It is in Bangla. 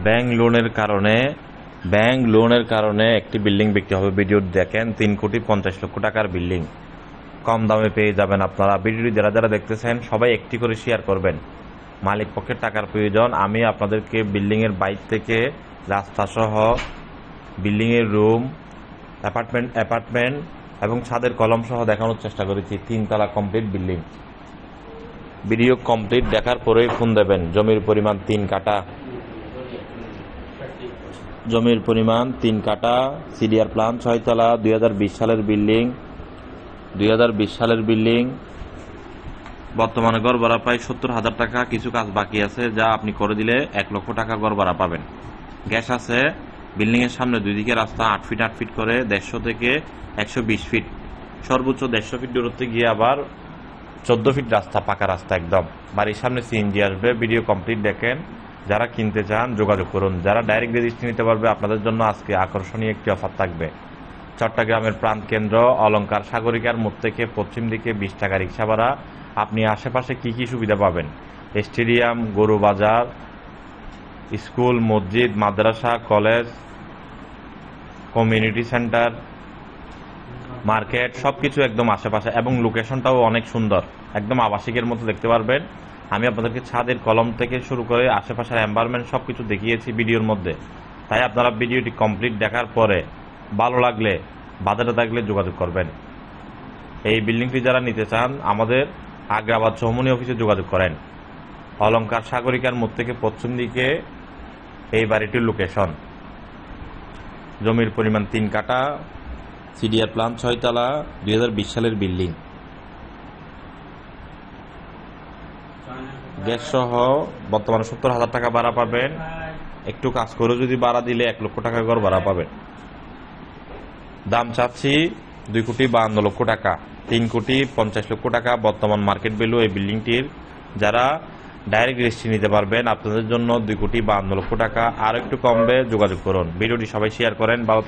ব্যাংক লোনের কারণে একটি বিল্ডিং বিক্রি হবে। ভিডিও দেখেন, 3,50,00,000 টাকার বিল্ডিং কম দামে পেয়ে যাবেন আপনারা। ভিডিওটি যারা যারা দেখতেছেন সবাই একটি করে শেয়ার করবেন। মালিক পক্ষের টাকার প্রয়োজন। আমি আপনাদেরকে বিল্ডিংয়ের বাইর থেকে রাস্তা সহ বিল্ডিংয়ের রুম, অ্যাপার্টমেন্ট এবং ছাদের কলম সহ দেখানোর চেষ্টা করেছি। 3 তলা কমপ্লিট বিল্ডিং। ভিডিও কমপ্লিট দেখার পরেই ফোন দেবেন। জমির পরিমাণ 3 কাঠা। সিডিআর প্ল্যান 6 তলা, 2020 সালের বিল্ডিং। বর্তমানে গড় ভাড়া প্রায় 70,000 টাকা। কিছু কাজ বাকি আছে, যা আপনি করে দিলে 1 লক্ষ টাকা গড় ভাড়া পাবেন। গ্যাস আছে। বিল্ডিং এর সামনে 2 দিকে রাস্তা 8 ফিট করে 150 থেকে 120 ফিট, সর্বোচ্চ 150 ফিট দূরত্বে গিয়ে আবার 14 ফিট রাস্তা, পাকা রাস্তা একদম। বাড়ির সামনে সিএনজি আসবে। ভিডিও কমপ্লিট দেখেন। যারা কিনতে চান যোগাযোগ করুন। যারা ডাইরেক্ট রেজিস্ট্রি নিতে পারবে আপনাদের জন্য আজকে আকর্ষণীয় একটি অফার থাকবে। চট্টগ্রামের প্রাণকেন্দ্র অলঙ্কার সাগরিকার মোড় থেকে পশ্চিম দিকে 20 টাকা রিক্সা ভাড়া। আপনি আশেপাশে কি কি সুবিধা পাবেন? স্টেডিয়াম, গরু বাজার, স্কুল, মসজিদ, মাদ্রাসা, কলেজ, কমিউনিটি সেন্টার, মার্কেট, সবকিছু একদম আশেপাশে এবং লোকেশনটাও অনেক সুন্দর, একদম আবাসিকের মতো দেখতে পারবেন। আমি আপনাদেরকে ছাদের কলম থেকে শুরু করে আশেপাশের এনভায়রনমেন্ট সবকিছু দেখিয়েছি ভিডিওর মধ্যে। তাই আপনারা ভিডিওটি কমপ্লিট দেখার পরে ভালো লাগলে, বাজারে থাকলে যোগাযোগ করবেন। এই বিল্ডিংটি যারা নিতে চান আমাদের আগ্রাবাদ চৌমনি অফিসে যোগাযোগ করেন। অলঙ্কার সাগরিকার মোড় থেকে পশ্চিম দিকে এই বাড়িটির লোকেশন। জমির পরিমাণ 3 কাঠা। সিডিআর প্ল্যান 6 তলা, 2020 সালের বিল্ডিং। গ্যাস সহ বর্তমানে 70,000 টাকা ভাড়া পাবেন। একটু কাজ করে যদি ভাড়া দিলে 1 লক্ষ টাকা গড় ভাড়া পাবেন। দাম চাচ্ছি 2,52,00,000 টাকা। 3,50,00,000 টাকা বর্তমান মার্কেট ভ্যালু এই বিল্ডিংটির। যারা ডাইরেক্ট রেজিস্ট্রি নিতে পারবেন আপনাদের জন্য 2,52,00,000 টাকা। আর একটু কমবে, যোগাযোগ করুন। ভিডিওটি সবাই শেয়ার করেন। ভালো